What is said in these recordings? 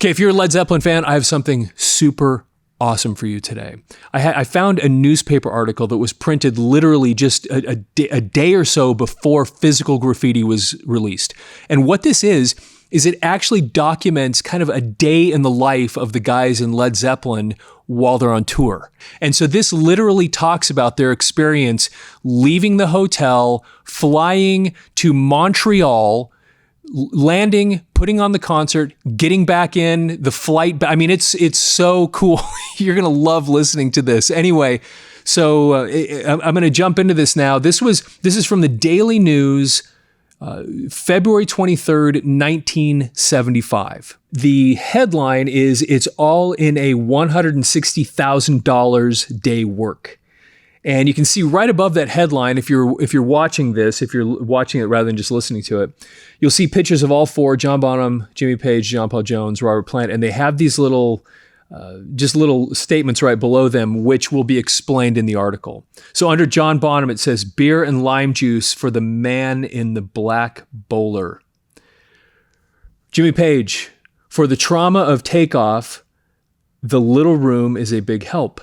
Okay, if you're a Led Zeppelin fan, I have something super awesome for you today. I found a newspaper article that was printed literally just a day or so before Physical Graffiti was released. And what this is it actually documents kind of a day in the life of the guys in Led Zeppelin while they're on tour. And so this literally talks about their experience leaving the hotel, flying to Montreal, landing, putting on the concert, getting back in, the flight. I mean, it's so cool. You're going to love listening to this. Anyway, so I'm going to jump into this now. This is from the Daily News, February 23rd, 1975. The headline is, "It's all in a $160,000 day work." And you can see right above that headline, if you're watching this, if you're watching it rather than just listening to it, you'll see pictures of all four: John Bonham, Jimmy Page, John Paul Jones, Robert Plant, and they have these little statements right below them, which will be explained in the article. So under John Bonham, it says, "Beer and lime juice for the man in the black bowler." Jimmy Page, "For the trauma of takeoff, the little room is a big help."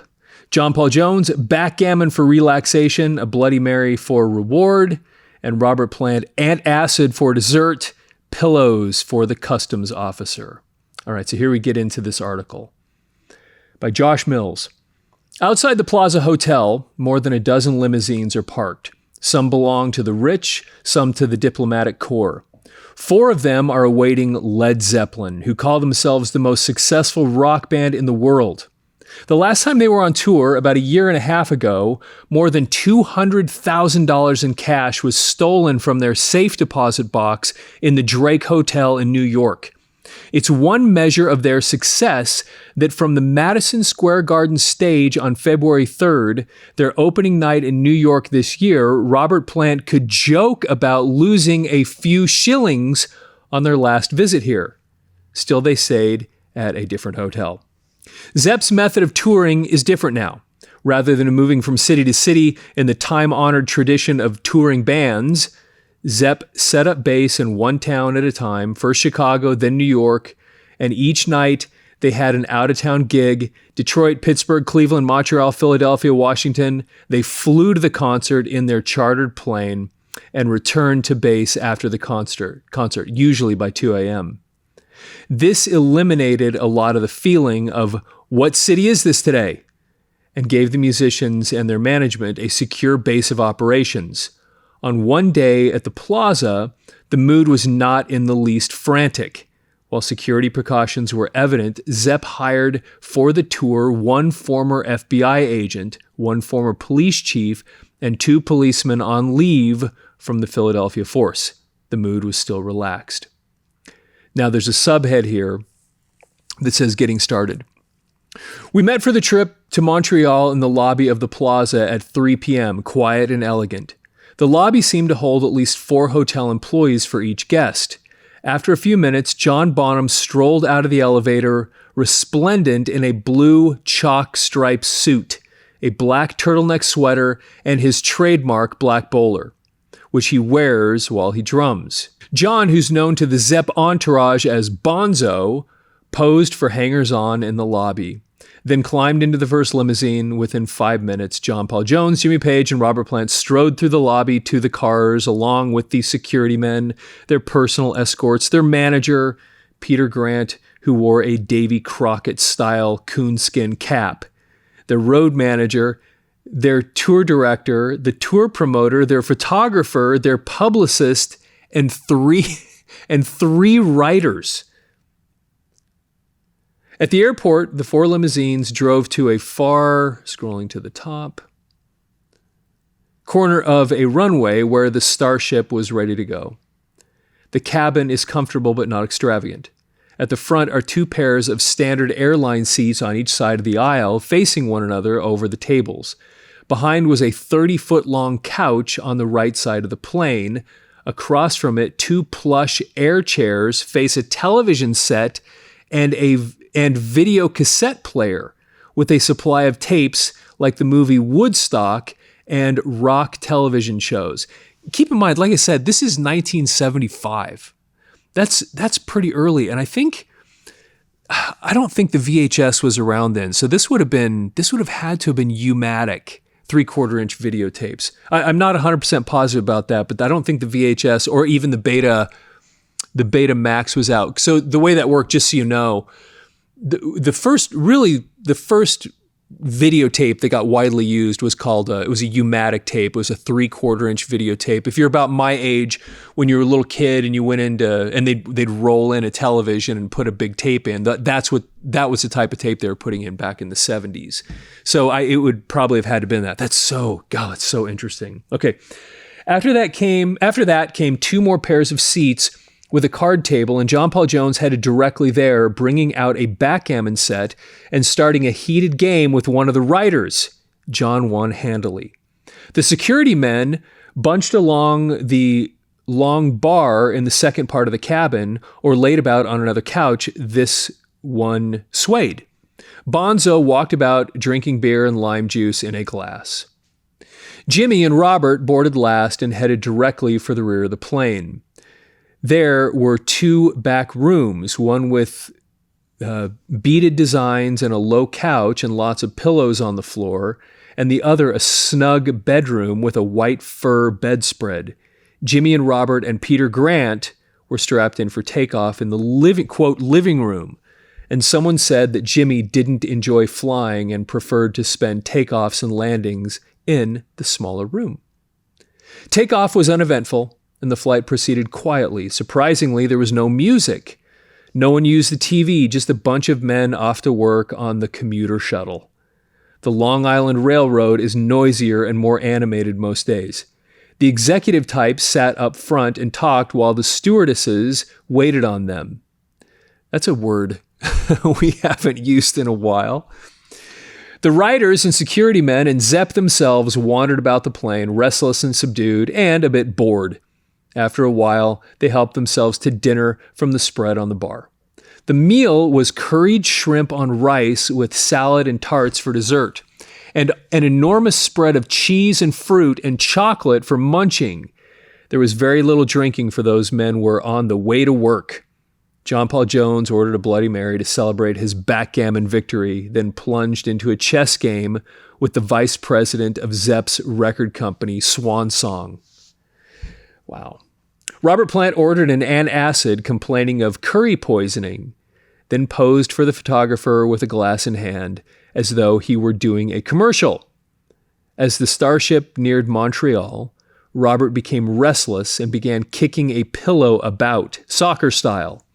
John Paul Jones, "Backgammon for relaxation, a Bloody Mary for reward." And Robert Plant, "Antacid for dessert, pillows for the customs officer." All right, so here we get into this article by Josh Mills. Outside the Plaza Hotel, more than a dozen limousines are parked. Some belong to the rich, some to the diplomatic corps. 4 of them are awaiting Led Zeppelin, who call themselves the most successful rock band in the world. The last time they were on tour, about a year and a half ago, more than $200,000 in cash was stolen from their safe deposit box in the Drake Hotel in New York. It's one measure of their success that from the Madison Square Garden stage on February 3rd, their opening night in New York this year, Robert Plant could joke about losing a few shillings on their last visit here. Still, they stayed at a different hotel. Zepp's method of touring is different now. Rather than moving from city to city in the time-honored tradition of touring bands, Zepp set up base in one town at a time, first Chicago, then New York, and each night they had an out-of-town gig: Detroit, Pittsburgh, Cleveland, Montreal, Philadelphia, Washington. They flew to the concert in their chartered plane and returned to base after the concert, usually by 2 a.m. This eliminated a lot of the feeling of, "What city is this today?" and gave the musicians and their management a secure base of operations. On one day at the Plaza, the mood was not in the least frantic. While security precautions were evident, Zepp hired for the tour 1 former FBI agent, 1 former police chief, and 2 policemen on leave from the Philadelphia force. The mood was still relaxed. Now there's a subhead here that says "Getting started." "We met for the trip to Montreal in the lobby of the Plaza at 3 p.m., quiet and elegant. The lobby seemed to hold at least 4 hotel employees for each guest. After a few minutes, John Bonham strolled out of the elevator, resplendent in a blue chalk-striped suit, a black turtleneck sweater, and his trademark black bowler, which he wears while he drums. John, who's known to the Zepp entourage as Bonzo, posed for hangers-on in the lobby, then climbed into the first limousine. Within 5 minutes, John Paul Jones, Jimmy Page, and Robert Plant strode through the lobby to the cars, along with the security men, their personal escorts, their manager, Peter Grant, who wore a Davy Crockett-style coonskin cap, their road manager, their tour director, the tour promoter, their photographer, their publicist, and three writers. At the airport, the 4 limousines drove to a far, scrolling to the top, corner of a runway where the Starship was ready to go. The cabin is comfortable but not extravagant. At the front are 2 pairs of standard airline seats on each side of the aisle, facing one another over the tables. Behind was a 30-foot-long couch on the right side of the plane. Across from it, 2 plush air chairs face a television set and video cassette player with a supply of tapes like the movie Woodstock and rock television shows. Keep in mind, like I said, this is 1975. That's pretty early. And I think I don't think the VHS was around then. So this would have had to have been U-matic 3/4-inch videotapes. I'm not 100% positive about that, but I don't think the VHS or even the Beta Max was out. So the way that worked, just so you know, the first videotape that got widely used was called, it was a U-matic tape. It was a 3/4-inch videotape. If you're about my age, when you were a little kid and you went into, and they'd roll in a television and put a big tape in, that was the type of tape they were putting in back in the 70s. So it would probably have had to been that. That's so interesting. Okay. After that came 2 more pairs of seats with a card table, and John Paul Jones headed directly there, bringing out a backgammon set and starting a heated game with one of the writers. John won handily. The security men bunched along the long bar in the second part of the cabin or laid about on another couch. This one swayed. Bonzo walked about drinking beer and lime juice in a glass. Jimmy and Robert boarded last and headed directly for the rear of the plane. There were 2 back rooms, one with beaded designs and a low couch and lots of pillows on the floor, and the other a snug bedroom with a white fur bedspread. Jimmy and Robert and Peter Grant were strapped in for takeoff in the living room, and someone said that Jimmy didn't enjoy flying and preferred to spend takeoffs and landings in the smaller room. Takeoff was uneventful, and the flight proceeded quietly. Surprisingly, there was no music. No one used the TV, just a bunch of men off to work on the commuter shuttle. The Long Island Railroad is noisier and more animated most days. The executive types sat up front and talked while the stewardesses waited on them. That's a word we haven't used in a while. The writers and security men and Zepp themselves wandered about the plane, restless and subdued, and a bit bored. After a while, they helped themselves to dinner from the spread on the bar. The meal was curried shrimp on rice with salad and tarts for dessert, and an enormous spread of cheese and fruit and chocolate for munching. There was very little drinking, for those men were on the way to work. John Paul Jones ordered a Bloody Mary to celebrate his backgammon victory, then plunged into a chess game with the vice president of Zepp's record company, Swan Song. Wow. Robert Plant ordered an antacid, complaining of curry poisoning, then posed for the photographer with a glass in hand, as though he were doing a commercial. As the Starship neared Montreal, Robert became restless and began kicking a pillow about, soccer style.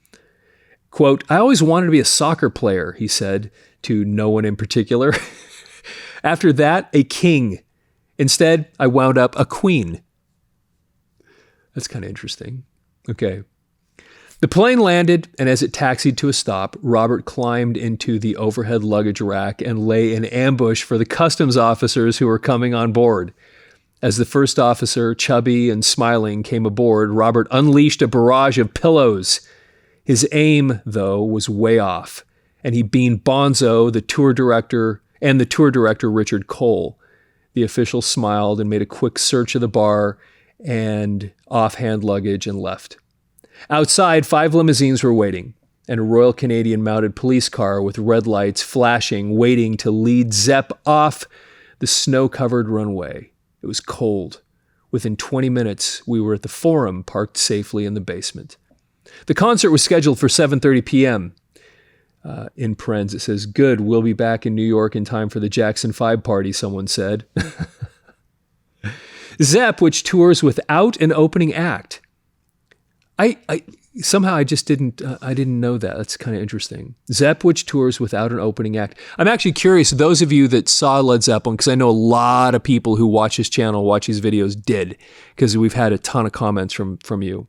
Quote, "I always wanted to be a soccer player," he said, to no one in particular. After that, a king. Instead, I wound up a queen. That's kind of interesting. Okay. The plane landed, and as it taxied to a stop, Robert climbed into the overhead luggage rack and lay in ambush for the customs officers who were coming on board. As the first officer, chubby and smiling, came aboard, Robert unleashed a barrage of pillows. His aim, though, was way off, and he beamed Bonzo, the tour director Richard Cole. The official smiled and made a quick search of the bar and offhand luggage and left. Outside, 5 limousines were waiting, and a Royal Canadian mounted police car with red lights flashing, waiting to lead Zepp off the snow-covered runway. It was cold. Within 20 minutes, we were at the Forum, parked safely in the basement. The concert was scheduled for 7:30 p.m. In parens, it says, "Good, we'll be back in New York in time for the Jackson 5 party," someone said. Zepp, which tours without an opening act. I didn't know that. That's kind of interesting. Zepp, which tours without an opening act. I'm actually curious, those of you that saw Led Zeppelin, because I know a lot of people who watch his channel, watch his videos, did, because we've had a ton of comments from you.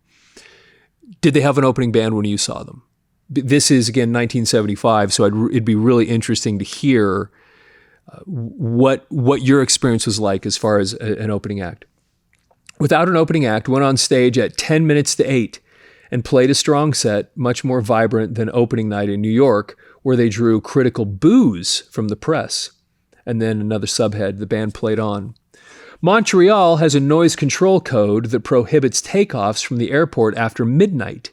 Did they have an opening band when you saw them? This is, again, 1975, so it'd be really interesting to hear what your experience was like as far as an opening act. Without an opening act, went on stage at 10 minutes to 8 and played a strong set, much more vibrant than opening night in New York, where they drew critical boos from the press. And then another subhead, the band played on. Montreal has a noise control code that prohibits takeoffs from the airport after midnight.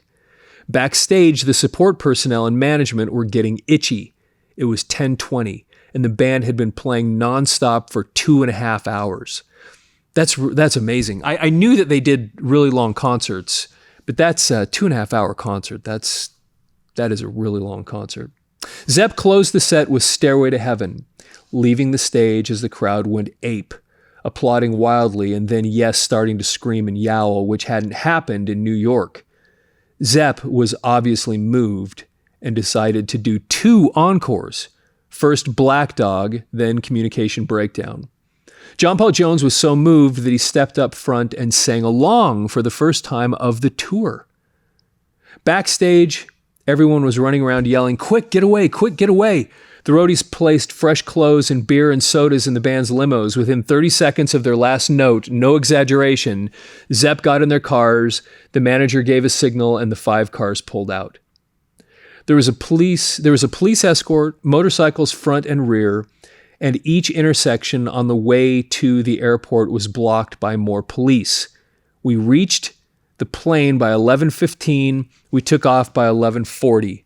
Backstage, the support personnel and management were getting itchy. It was 10:20, and the band had been playing nonstop for 2.5 hours. That's amazing. I knew that they did really long concerts, but that's a 2.5 hour concert. That is a really long concert. Zepp closed the set with Stairway to Heaven, leaving the stage as the crowd went ape, applauding wildly and then, yes, starting to scream and yowl, which hadn't happened in New York. Zepp was obviously moved and decided to do 2 encores. First Black Dog, then Communication Breakdown. John Paul Jones was so moved that he stepped up front and sang along for the first time of the tour. Backstage, everyone was running around yelling, "Quick, get away, quick, get away." The roadies placed fresh clothes and beer and sodas in the band's limos. Within 30 seconds of their last note, no exaggeration, Zepp got in their cars, the manager gave a signal, and the 5 cars pulled out. There was a police escort, motorcycles front and rear, and each intersection on the way to the airport was blocked by more police. We reached the plane by 11:15. We took off by 11:40.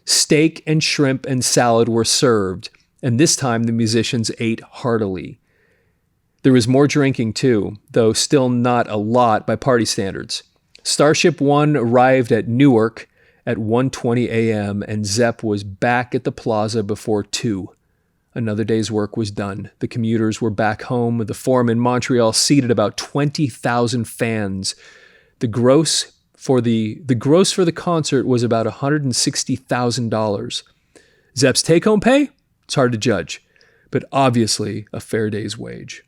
Steak and shrimp and salad were served, and this time the musicians ate heartily. There was more drinking too, though still not a lot by party standards. Starship 1 arrived at Newark at 1:20 a.m., and Zepp was back at the plaza before 2. Another day's work was done. The commuters were back home. The Forum in Montreal seated about 20,000 fans. The gross for the concert was about $160,000. Zepp's take-home pay? It's hard to judge, but obviously a fair day's wage.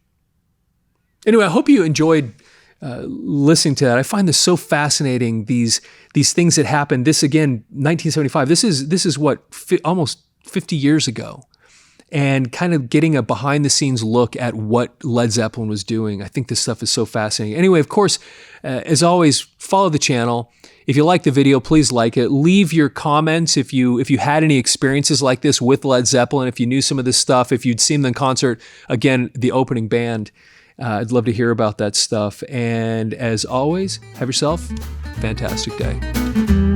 Anyway, I hope you enjoyed listening to that. I find this so fascinating. These things that happened. This again, 1975. This is what almost 50 years ago. And kind of getting a behind-the-scenes look at what Led Zeppelin was doing. I think this stuff is so fascinating. Anyway, of course, as always, follow the channel. If you like the video, please like it. Leave your comments if you had any experiences like this with Led Zeppelin, if you knew some of this stuff, if you'd seen them in concert. Again, the opening band. I'd love to hear about that stuff. And as always, have yourself a fantastic day.